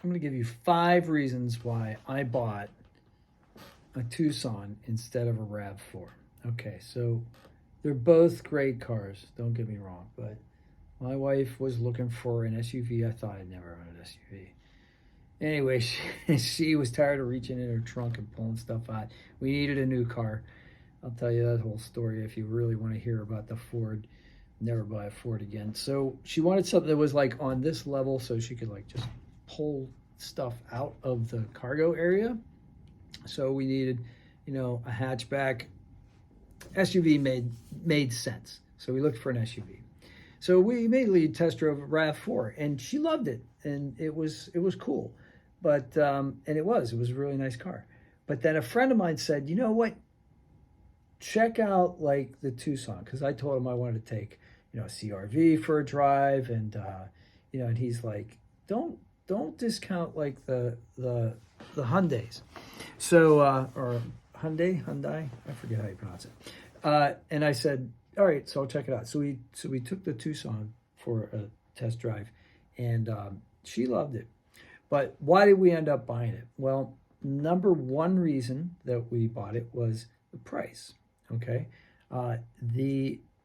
I'm going to give you 5 reasons why I bought a Tucson instead of a RAV4. Okay, so they're both great cars, don't get me wrong, but my wife was looking for an SUV. I thought I'd never own an SUV. Anyway, she was tired of reaching in her trunk and pulling stuff out. We needed a new car. I'll tell you that whole story if you really want to hear about the Ford. Never buy a Ford again. So she wanted something that was like on this level so she could like just pull stuff out of the cargo area. So we needed, a hatchback. SUV made sense. So we looked for an SUV. So we immediately test drove a RAV4 and she loved it. And it was cool. But, and it was a really nice car. But then a friend of mine said, you know what? Check out like the Tucson. Cause I told him I wanted to take, a CRV for a drive. And, and he's like, don't discount like the Hyundais. So, or Hyundai, I forget how you pronounce it. And I said, all right, so I'll check it out. So we took the Tucson for a test drive and, she loved it. But why did we end up buying it? Well, number one reason that we bought it was the price. Okay.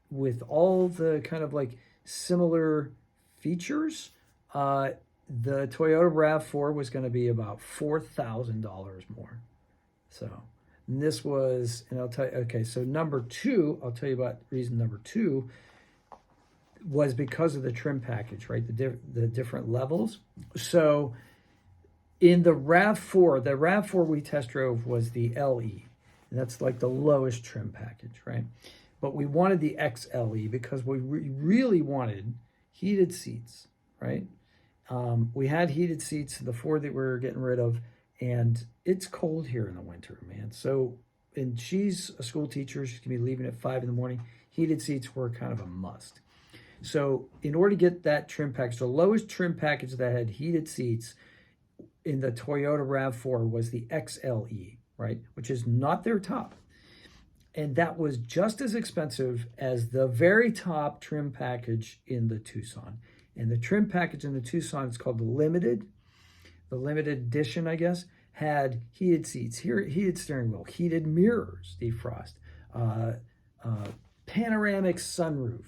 With all the kind of like similar features, the Toyota RAV4 was going to be about $4,000 more. So this was, and I'll tell you, okay, so number 2, I'll tell you about reason number 2 was because of the trim package, right? The different levels. So in the RAV4 we test drove was the LE, and that's like the lowest trim package, right? But we wanted the XLE because we really wanted heated seats, right? We had heated seats, the Ford that we were getting rid of, and it's cold here in the winter, man. So, and she's a school teacher. She's going to be leaving at 5 in the morning. Heated seats were kind of a must. So in order to get that trim package, the lowest trim package that had heated seats in the Toyota RAV4 was the XLE, right? Which is not their top. And that was just as expensive as the very top trim package in the Tucson. And the trim package in the Tucson is called the limited edition, I guess, had heated seats, heated steering wheel, heated mirrors, defrost, panoramic sunroof,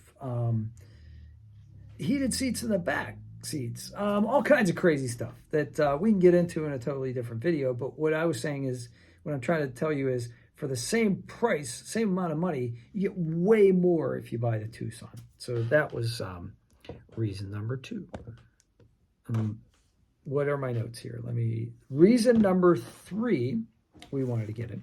heated seats in the back seats, all kinds of crazy stuff that we can get into in a totally different video. But what I was saying is, what I'm trying to tell you is, for the same price, same amount of money, you get way more if you buy the Tucson. So that was reason number 2. What are my notes here? Reason number 3 we wanted to get it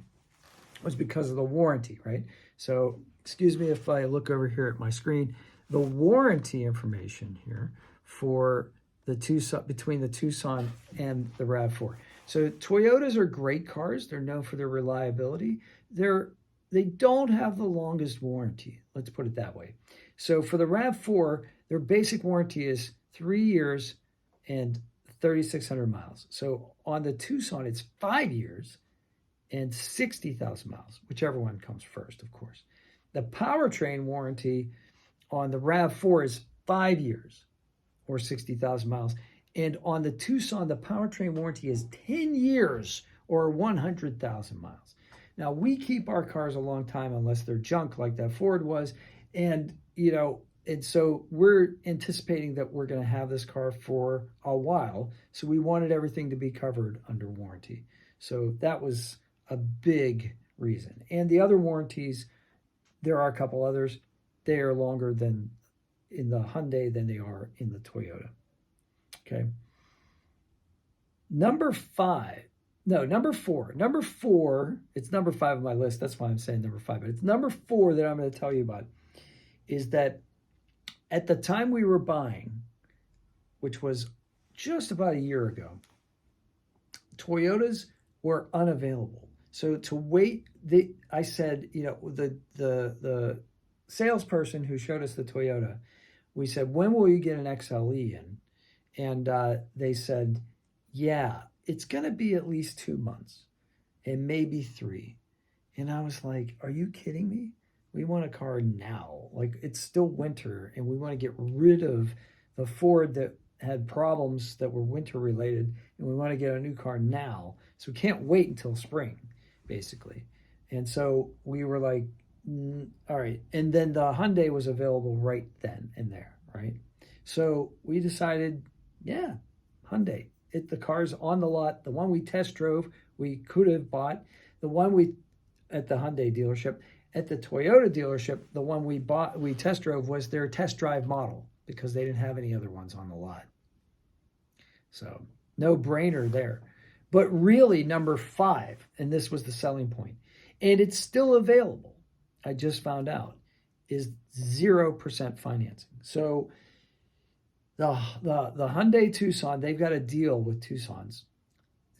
was because of the warranty, right? So excuse me if I look over here at my screen. The warranty information here for the Tucson, between the Tucson and the RAV4. So Toyotas are great cars. They're known for their reliability. They don't have the longest warranty. Let's put it that way. So for the RAV4, their basic warranty is 3 years and 3,600 miles. So on the Tucson, it's 5 years and 60,000 miles, whichever one comes first, of course. The powertrain warranty on the RAV4 is 5 years or 60,000 miles. And on the Tucson, the powertrain warranty is 10 years or 100,000 miles. Now, we keep our cars a long time unless they're junk like that Ford was. And, and so we're anticipating that we're going to have this car for a while. So we wanted everything to be covered under warranty. So that was a big reason. And the other warranties, there are a couple others. They are longer than in the Hyundai than they are in the Toyota. Okay. Number 4. Number 4, it's number 5 on my list. That's why I'm saying number 5. But it's number 4 that I'm going to tell you about is that at the time we were buying, which was just about a year ago, Toyotas were unavailable. So to wait, I said, the salesperson who showed us the Toyota, we said, when will you get an XLE in? And they said, yeah, it's going to be at least 2 months and maybe 3. And I was like, are you kidding me? We want a car now. Like, it's still winter and we want to get rid of the Ford that had problems that were winter related, and we want to get a new car now. So we can't wait until spring, basically. And so we were like, all right. And then the Hyundai was available right then and there, right? So we decided, yeah, Hyundai. The car's on the lot. The one we test drove, we could have bought. The one we at the Hyundai dealership. At the Toyota dealership, the one we test drove was their test drive model because they didn't have any other ones on the lot. So no brainer there. But really, number 5, and this was the selling point, and it's still available, I just found out, is 0% financing. So the Hyundai Tucson, they've got a deal with Tucsons,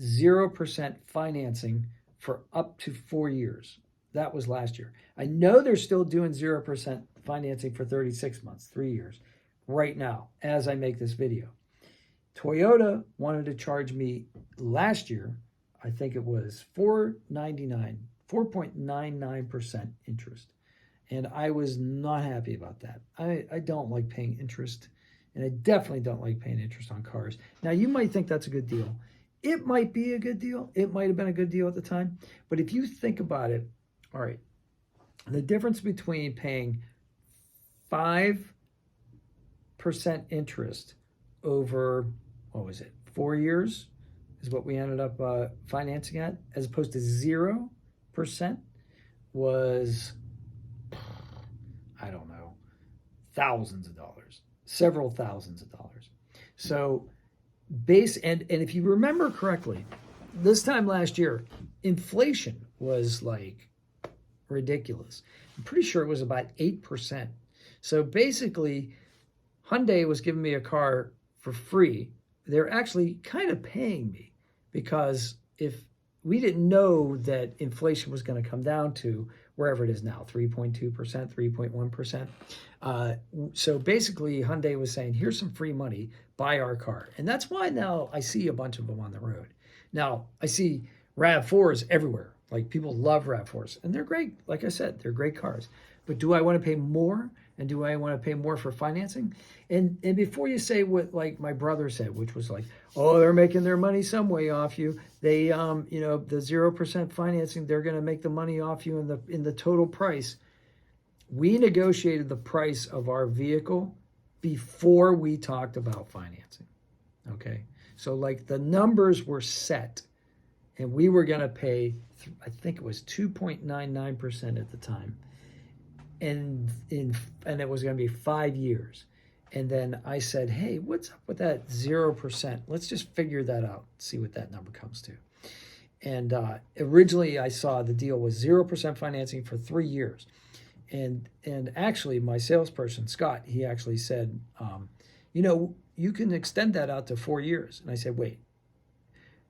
0% financing for up to 4 years. That was last year. I know they're still doing 0% financing for 36 months, 3 years, right now, as I make this video. Toyota wanted to charge me last year, I think it was $4.99% interest. And I was not happy about that. I don't like paying interest, and I definitely don't like paying interest on cars. Now, you might think that's a good deal. It might be a good deal. It might have been a good deal at the time. But if you think about it, all right, the difference between paying 5% interest over, 4 years is what we ended up financing at, as opposed to 0% was, I don't know, thousands of dollars, several thousands of dollars. So and if you remember correctly, this time last year, inflation was like ridiculous. I'm pretty sure it was about 8%. So basically, Hyundai was giving me a car for free. They're actually kind of paying me, because if we didn't know that inflation was going to come down to wherever it is now, 3.2%, 3.1%. So basically, Hyundai was saying, here's some free money, buy our car. And that's why now I see a bunch of them on the road. Now, I see RAV4s everywhere. Like, people love RAV4s, and they're great. Like I said, they're great cars. But do I want to pay more? And do I want to pay more for financing? And before you say what, like my brother said, which was like, oh, they're making their money some way off you. They, the 0% financing, they're going to make the money off you in the total price. We negotiated the price of our vehicle before we talked about financing. Okay, so like the numbers were set, and we were going to pay, I think it was 2.99% at the time. And it was going to be 5 years. And then I said, hey, what's up with that 0%? Let's just figure that out, see what that number comes to. And originally I saw the deal was 0% financing for 3 years. And actually my salesperson, Scott, he actually said, you can extend that out to 4 years. And I said, wait,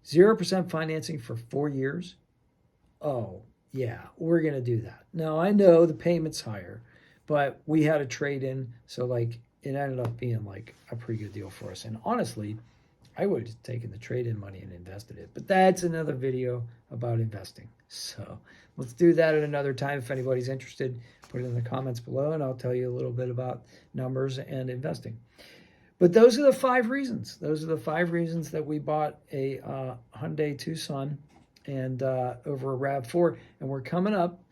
0% financing for 4 years? Oh, yeah, we're going to do that. Now, I know the payment's higher, but we had a trade-in, so like it ended up being like a pretty good deal for us. And honestly, I would have taken the trade-in money and invested it. But that's another video about investing. So let's do that at another time. If anybody's interested, put it in the comments below, and I'll tell you a little bit about numbers and investing. But those are the 5 reasons. Those are the 5 reasons that we bought a Hyundai Tucson and over a RAV4, and we're coming up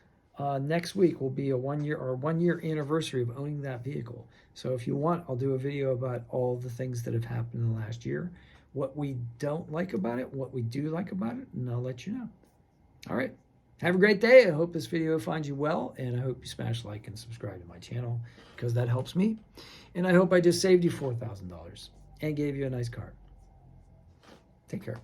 next week will be a 1 year anniversary of owning that vehicle. So if you want, I'll do a video about all the things that have happened in the last year, what we don't like about it, what we do like about it, and I'll let you know. All right, have a great day. I hope this video finds you well, and I hope you smash like and subscribe to my channel, because that helps me. And I hope I just saved you $4,000 and gave you a nice car. Take care.